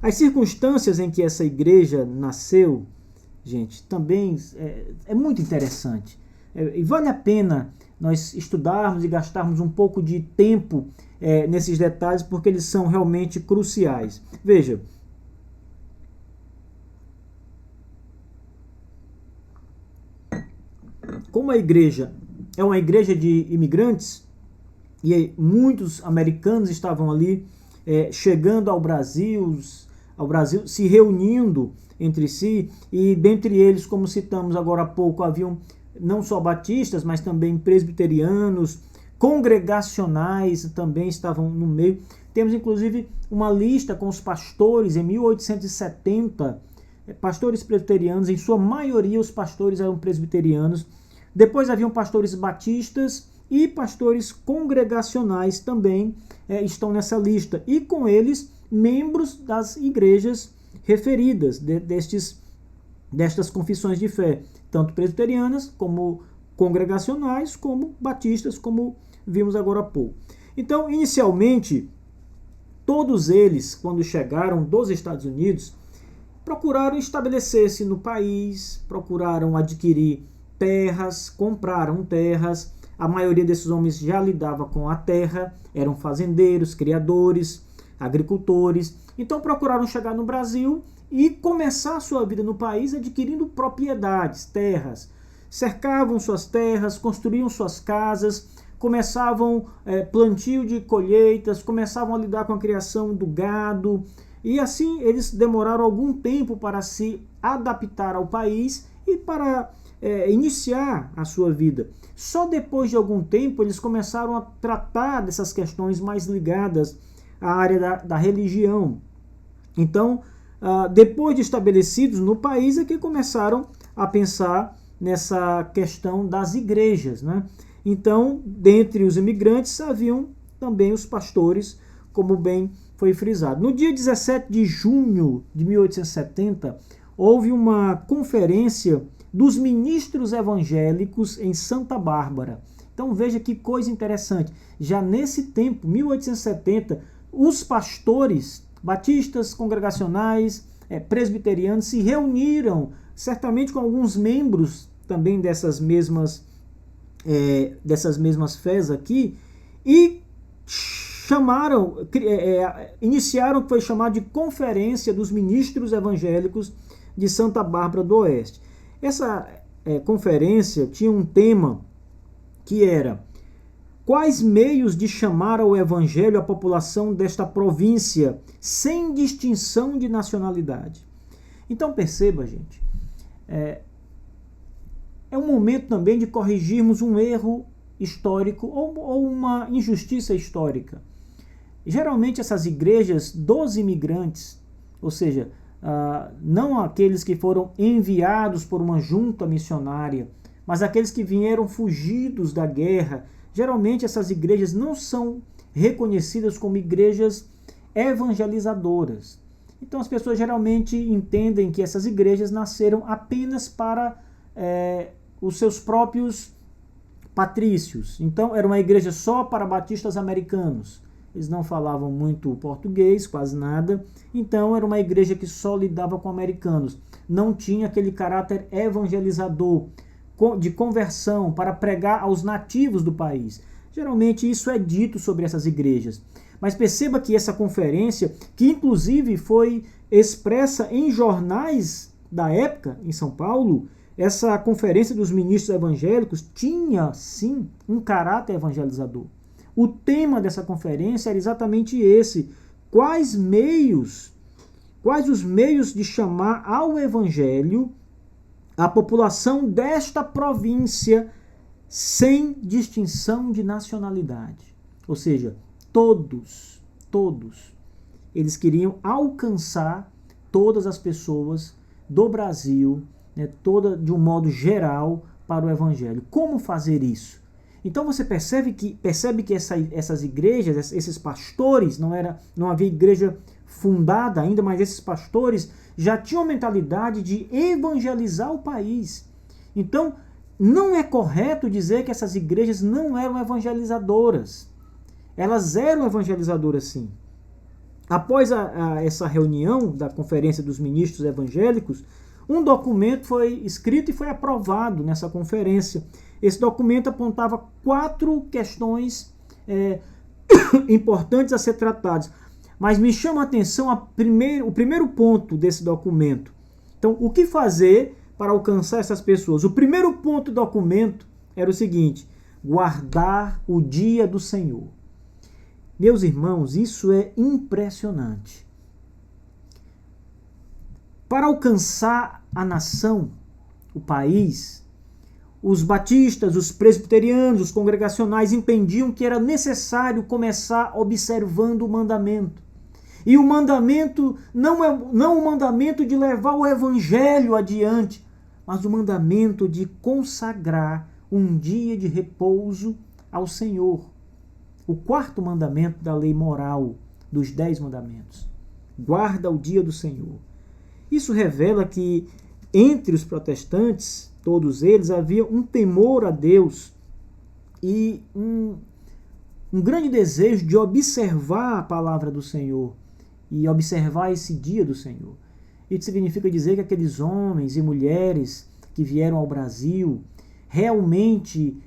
As circunstâncias em que essa igreja nasceu, gente, também é muito interessante. E vale a pena nós estudarmos e gastarmos um pouco de tempo nesses detalhes, porque eles são realmente cruciais. Veja, como a igreja é uma igreja de imigrantes, e muitos americanos estavam ali chegando ao Brasil, se reunindo entre si, e dentre eles, como citamos agora há pouco, haviam não só batistas, mas também presbiterianos, congregacionais também estavam no meio. Temos inclusive uma lista com os pastores em 1870, pastores presbiterianos, em sua maioria os pastores eram presbiterianos. Depois haviam pastores batistas e pastores congregacionais também estão nessa lista. E com eles, membros das igrejas referidas, destas confissões de fé, tanto presbiterianas, como congregacionais, como batistas, como vimos agora há pouco. Então, inicialmente, todos eles, quando chegaram dos Estados Unidos, procuraram estabelecer-se no país, procuraram adquirir terras, compraram terras. A maioria desses homens já lidava com a terra, eram fazendeiros, criadores, agricultores. Então procuraram chegar no Brasil e começar a sua vida no país adquirindo propriedades, terras. Cercavam suas terras, construíam suas casas, começavam plantio de colheitas, começavam a lidar com a criação do gado. E assim eles demoraram algum tempo para se adaptar ao país e para iniciar a sua vida. Só depois de algum tempo eles começaram a tratar dessas questões mais ligadas à área da religião. Então, depois de estabelecidos no país, é que começaram a pensar nessa questão das igrejas, né? Então, dentre os imigrantes, haviam também os pastores, como bem foi frisado. No dia 17 de junho de 1870, houve uma conferência dos ministros evangélicos em Santa Bárbara. Então veja que coisa interessante. Já nesse tempo, 1870, os pastores batistas, congregacionais, presbiterianos se reuniram, certamente com alguns membros também dessas mesmas fés aqui, e iniciaram o que foi chamado de Conferência dos Ministros Evangélicos de Santa Bárbara do Oeste. Essa conferência tinha um tema que era: quais meios de chamar ao evangelho a população desta província sem distinção de nacionalidade? Então perceba, gente, é um momento também de corrigirmos um erro histórico ou uma injustiça histórica. Geralmente essas igrejas dos imigrantes, ou seja, não aqueles que foram enviados por uma junta missionária, mas aqueles que vieram fugidos da guerra, geralmente essas igrejas não são reconhecidas como igrejas evangelizadoras. Então as pessoas geralmente entendem que essas igrejas nasceram apenas para os seus próprios patrícios. Então era uma igreja só para batistas americanos. Eles não falavam muito português, quase nada. Então era uma igreja que só lidava com americanos. Não tinha aquele caráter evangelizador, de conversão, para pregar aos nativos do país. Geralmente isso é dito sobre essas igrejas. Mas perceba que essa conferência, que inclusive foi expressa em jornais da época, em São Paulo, essa conferência dos ministros evangélicos tinha, sim, um caráter evangelizador. O tema dessa conferência era exatamente esse: quais os meios de chamar ao evangelho a população desta província sem distinção de nacionalidade. Ou seja, todos, eles queriam alcançar todas as pessoas do Brasil, de um modo geral, para o evangelho. Como fazer isso? Então você percebe que essas igrejas, esses pastores, não havia igreja fundada ainda, mas esses pastores já tinham a mentalidade de evangelizar o país. Então não é correto dizer que essas igrejas não eram evangelizadoras. Elas eram evangelizadoras, sim. Após essa reunião da Conferência dos Ministros Evangélicos, um documento foi escrito e foi aprovado nessa conferência. Esse documento apontava 4 questões importantes a ser tratadas. Mas me chama a atenção o primeiro ponto desse documento. Então, o que fazer para alcançar essas pessoas? O primeiro ponto do documento era o seguinte: guardar o dia do Senhor. Meus irmãos, isso é impressionante. Para alcançar a nação, o país, os batistas, os presbiterianos, os congregacionais entendiam que era necessário começar observando o mandamento. E o mandamento não o mandamento de levar o evangelho adiante, mas o mandamento de consagrar um dia de repouso ao Senhor. O 4º mandamento da lei moral dos 10 mandamentos. Guarda o dia do Senhor. Isso revela que entre os protestantes, todos eles, havia um temor a Deus e um grande desejo de observar a palavra do Senhor e observar esse dia do Senhor. Isso significa dizer que aqueles homens e mulheres que vieram ao Brasil realmente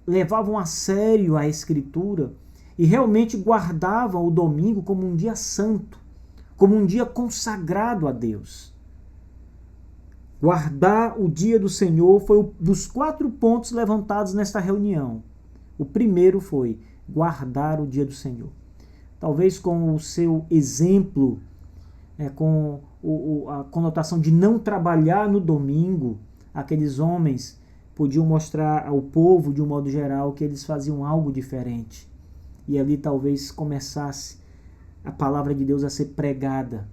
levavam a sério a Escritura e realmente guardavam o domingo como um dia santo, como um dia consagrado a Deus. Guardar o dia do Senhor foi um dos 4 pontos levantados nesta reunião. O primeiro foi guardar o dia do Senhor. Talvez com o seu exemplo, com a conotação de não trabalhar no domingo, aqueles homens podiam mostrar ao povo, de um modo geral, que eles faziam algo diferente. E ali talvez começasse a palavra de Deus a ser pregada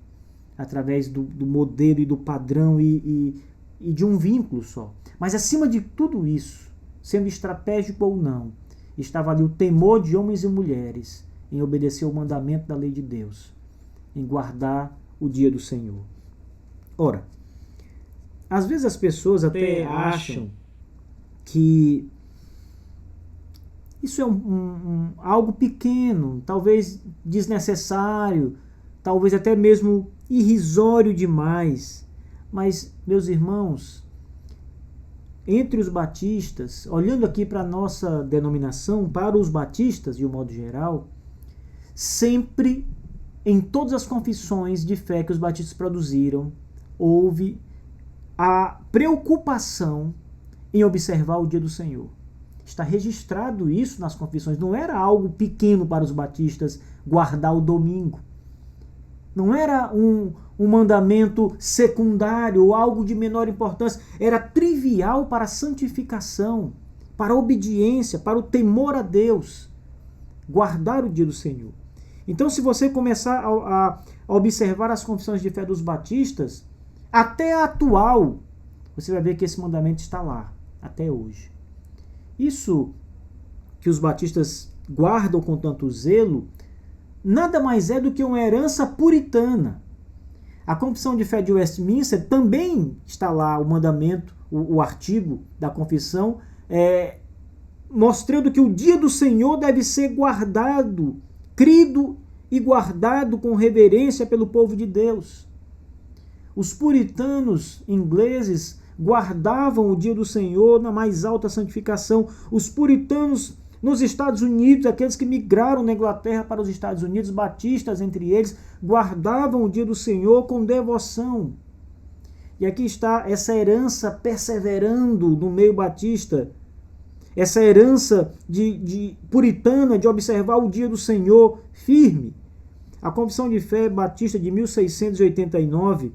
através do modelo e do padrão e de um vínculo só. Mas acima de tudo isso, sendo estratégico ou não, estava ali o temor de homens e mulheres em obedecer o mandamento da lei de Deus, em guardar o dia do Senhor. Ora, às vezes as pessoas até acham que isso é algo pequeno, talvez desnecessário, talvez até mesmo irrisório demais. Mas, meus irmãos, entre os batistas, olhando aqui para a nossa denominação, para os batistas de um modo geral, sempre, em todas as confissões de fé que os batistas produziram, houve a preocupação em observar o dia do Senhor. Está registrado isso nas confissões. Não era algo pequeno para os batistas guardar o domingo. Não era um mandamento secundário ou algo de menor importância. Era trivial para a santificação, para a obediência, para o temor a Deus. Guardar o dia do Senhor. Então, se você começar a observar as confissões de fé dos batistas, até a atual, você vai ver que esse mandamento está lá, até hoje. Isso que os batistas guardam com tanto zelo, nada mais é do que uma herança puritana. A Confissão de Fé de Westminster também está lá o mandamento, o artigo da confissão, mostrando que o dia do Senhor deve ser guardado, crido e guardado com reverência pelo povo de Deus. Os puritanos ingleses guardavam o dia do Senhor na mais alta santificação. Os puritanos nos Estados Unidos, aqueles que migraram da Inglaterra para os Estados Unidos, batistas entre eles, guardavam o dia do Senhor com devoção. E aqui está essa herança perseverando no meio batista, essa herança de puritana de observar o dia do Senhor firme. A Confissão de Fé Batista de 1689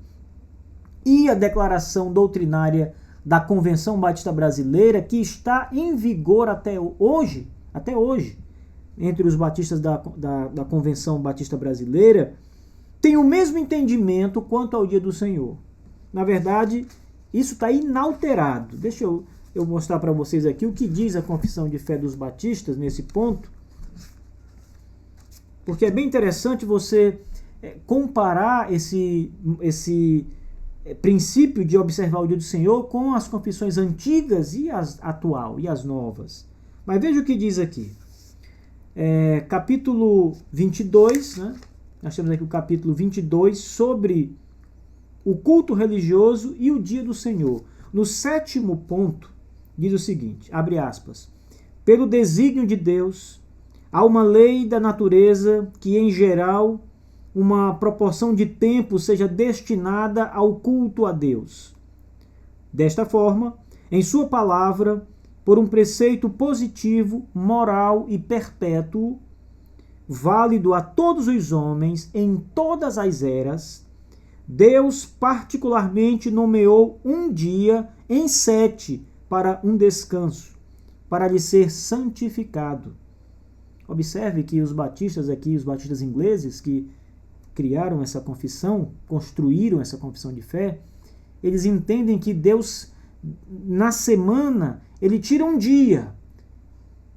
e a Declaração Doutrinária da Convenção Batista Brasileira, que está em vigor até hoje, entre os batistas da Convenção Batista Brasileira, tem o mesmo entendimento quanto ao dia do Senhor. Na verdade, isso está inalterado. Deixa eu mostrar para vocês aqui o que diz a Confissão de Fé dos Batistas nesse ponto, porque é bem interessante você comparar esse princípio de observar o dia do Senhor com as confissões antigas e as atual e as novas. Mas veja o que diz aqui. Capítulo 22, né? Nós temos aqui o capítulo 22 sobre o culto religioso e o dia do Senhor. No 7º ponto, diz o seguinte, abre aspas, pelo desígnio de Deus, há uma lei da natureza que, em geral, uma proporção de tempo seja destinada ao culto a Deus. Desta forma, em sua palavra, por um preceito positivo, moral e perpétuo, válido a todos os homens em todas as eras, Deus particularmente nomeou um dia em 7 para um descanso, para lhe ser santificado. Observe que os batistas aqui, os batistas ingleses que criaram essa confissão, construíram essa confissão de fé, eles entendem que Deus, na semana, ele tira um dia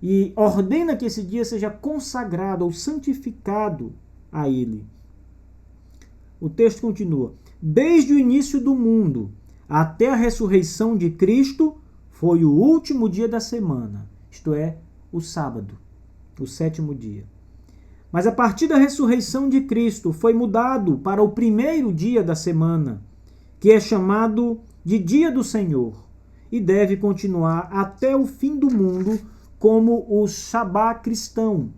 e ordena que esse dia seja consagrado ou santificado a ele. O texto continua. Desde o início do mundo até a ressurreição de Cristo foi o último dia da semana, isto é, o sábado, o 7º dia. Mas a partir da ressurreição de Cristo foi mudado para o primeiro dia da semana, que é chamado de Dia do Senhor, e deve continuar até o fim do mundo como o Shabá cristão,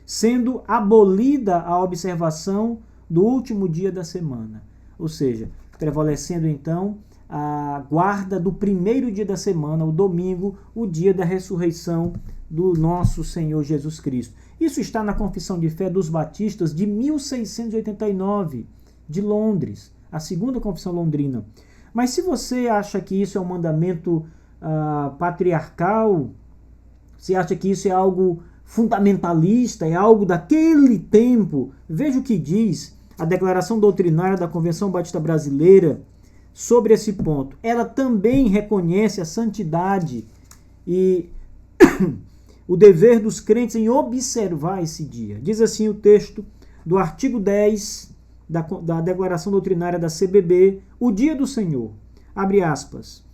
sendo abolida a observação do último dia da semana. Ou seja, prevalecendo então a guarda do primeiro dia da semana, o domingo, o dia da ressurreição do nosso Senhor Jesus Cristo. Isso está na Confissão de Fé dos Batistas de 1689, de Londres, a segunda confissão londrina. Mas se você acha que isso é um mandamento patriarcal, se acha que isso é algo fundamentalista, é algo daquele tempo, veja o que diz a Declaração Doutrinária da Convenção Batista Brasileira sobre esse ponto. Ela também reconhece a santidade e o dever dos crentes em observar esse dia. Diz assim o texto do artigo 10 da Declaração Doutrinária da CBB, o dia do Senhor. Abre aspas.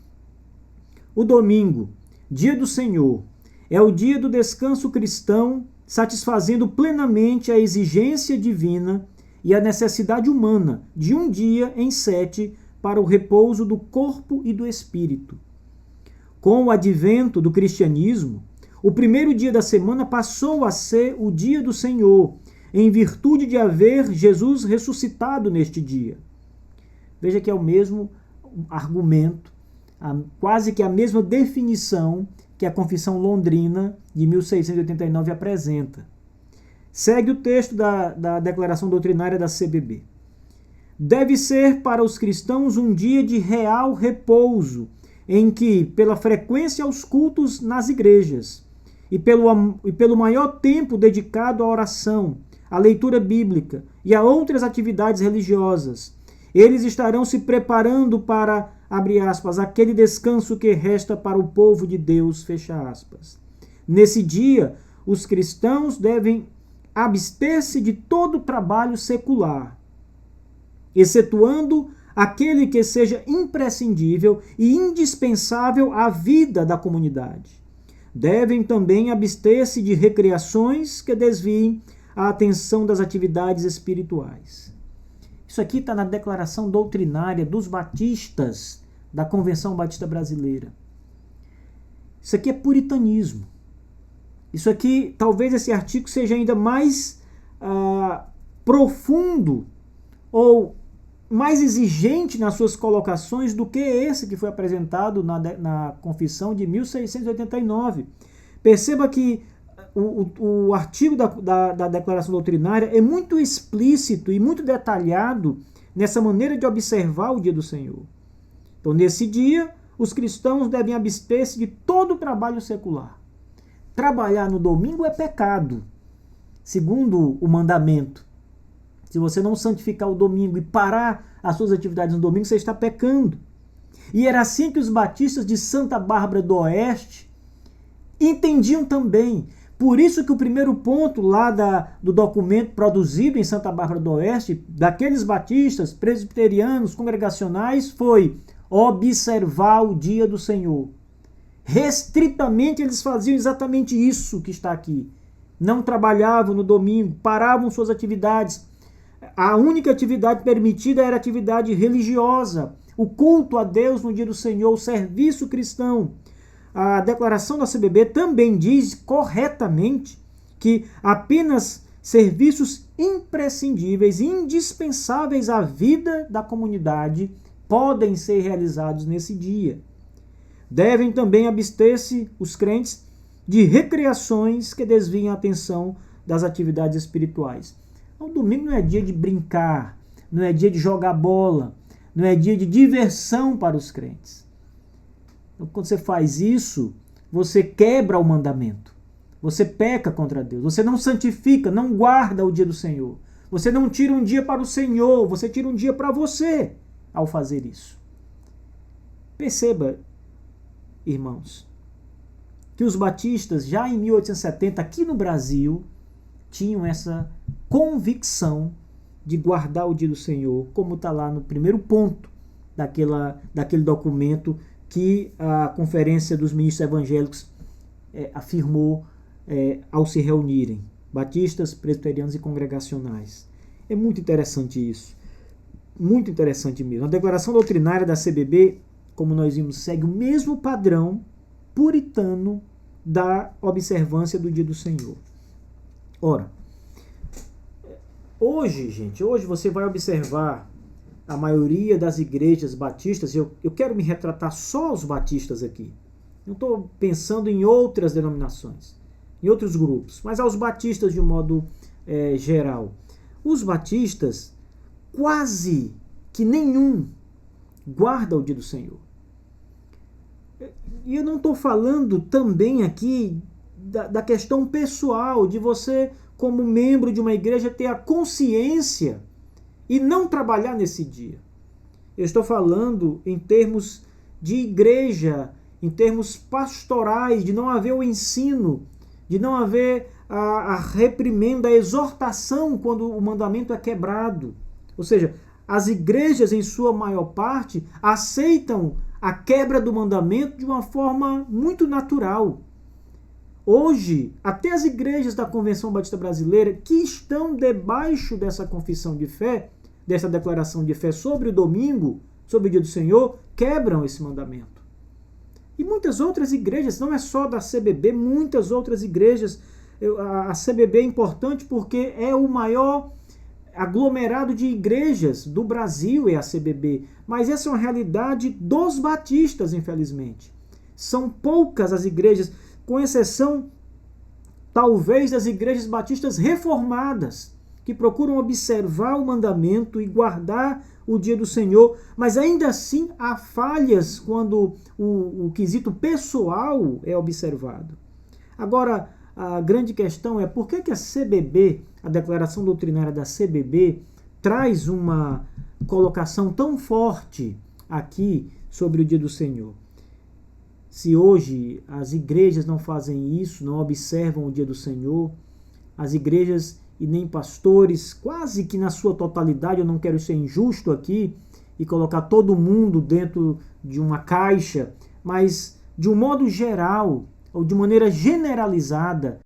O domingo, dia do Senhor, é o dia do descanso cristão, satisfazendo plenamente a exigência divina e a necessidade humana de um dia em 7 para o repouso do corpo e do espírito. Com o advento do cristianismo, o primeiro dia da semana passou a ser o dia do Senhor, em virtude de haver Jesus ressuscitado neste dia. Veja que é o mesmo argumento, quase que a mesma definição que a Confissão Londrina de 1689 apresenta. Segue o texto da Declaração Doutrinária da CBB. Deve ser para os cristãos um dia de real repouso, em que, pela frequência aos cultos nas igrejas e pelo maior tempo dedicado à oração, à leitura bíblica e a outras atividades religiosas, eles estarão se preparando para, abre aspas, aquele descanso que resta para o povo de Deus, fecha aspas. Nesse dia, os cristãos devem abster-se de todo trabalho secular, excetuando aquele que seja imprescindível e indispensável à vida da comunidade. Devem também abster-se de recreações que desviem a atenção das atividades espirituais. Isso aqui está na Declaração Doutrinária dos Batistas da Convenção Batista Brasileira. Isso aqui é puritanismo. Isso aqui, talvez esse artigo seja ainda mais profundo ou mais exigente nas suas colocações do que esse que foi apresentado na Confissão de 1689. Perceba que o artigo da Declaração Doutrinária é muito explícito e muito detalhado nessa maneira de observar o dia do Senhor. Então, nesse dia, os cristãos devem abster-se de todo o trabalho secular. Trabalhar no domingo é pecado, segundo o mandamento. Se você não santificar o domingo e parar as suas atividades no domingo, você está pecando. E era assim que os batistas de Santa Bárbara do Oeste entendiam também. Por isso que o primeiro ponto lá do documento produzido em Santa Bárbara do Oeste, daqueles batistas, presbiterianos, congregacionais, foi observar o dia do Senhor. Restritamente eles faziam exatamente isso que está aqui. Não trabalhavam no domingo, paravam suas atividades A única atividade permitida era a atividade religiosa, o culto a Deus no dia do Senhor, o serviço cristão. A declaração da CBB também diz corretamente que apenas serviços imprescindíveis, indispensáveis à vida da comunidade podem ser realizados nesse dia. Devem também abster-se os crentes de recreações que desviem a atenção das atividades espirituais. O domingo não é dia de brincar, não é dia de jogar bola, não é dia de diversão para os crentes. Então, quando você faz isso, você quebra o mandamento. Você peca contra Deus. Você não santifica, não guarda o dia do Senhor. Você não tira um dia para o Senhor, você tira um dia para você ao fazer isso. Perceba, irmãos, que os batistas, já em 1870, aqui no Brasil, tinham essa convicção de guardar o dia do Senhor, como está lá no primeiro ponto daquele documento que a Conferência dos Ministros Evangélicos afirmou ao se reunirem, batistas, presbiterianos e congregacionais. É muito interessante isso, muito interessante mesmo. A declaração doutrinária da CBB, como nós vimos, segue o mesmo padrão puritano da observância do dia do Senhor. Ora, hoje você vai observar a maioria das igrejas batistas, eu quero me retratar só aos batistas aqui. Não estou pensando em outras denominações, em outros grupos, mas aos batistas de um modo geral. Os batistas, quase que nenhum guarda o dia do Senhor. E eu não estou falando também aqui da questão pessoal, de você, como membro de uma igreja, ter a consciência e não trabalhar nesse dia. Eu estou falando em termos de igreja, em termos pastorais, de não haver o ensino, de não haver a reprimenda, a exortação quando o mandamento é quebrado. Ou seja, as igrejas, em sua maior parte, aceitam a quebra do mandamento de uma forma muito natural. Hoje, até as igrejas da Convenção Batista Brasileira, que estão debaixo dessa confissão de fé, dessa declaração de fé sobre o domingo, sobre o dia do Senhor, quebram esse mandamento. E muitas outras igrejas, não é só da CBB, muitas outras igrejas. A CBB é importante porque é o maior aglomerado de igrejas do Brasil, é a CBB. Mas essa é uma realidade dos batistas, infelizmente. São poucas as igrejas, com exceção, talvez, das igrejas batistas reformadas, que procuram observar o mandamento e guardar o dia do Senhor, mas ainda assim há falhas quando o quesito pessoal é observado. Agora, a grande questão é por que a CBB, a declaração doutrinária da CBB, traz uma colocação tão forte aqui sobre o dia do Senhor. Se hoje as igrejas não fazem isso, não observam o dia do Senhor, as igrejas e nem pastores, quase que na sua totalidade, eu não quero ser injusto aqui e colocar todo mundo dentro de uma caixa, mas de um modo geral, ou de maneira generalizada,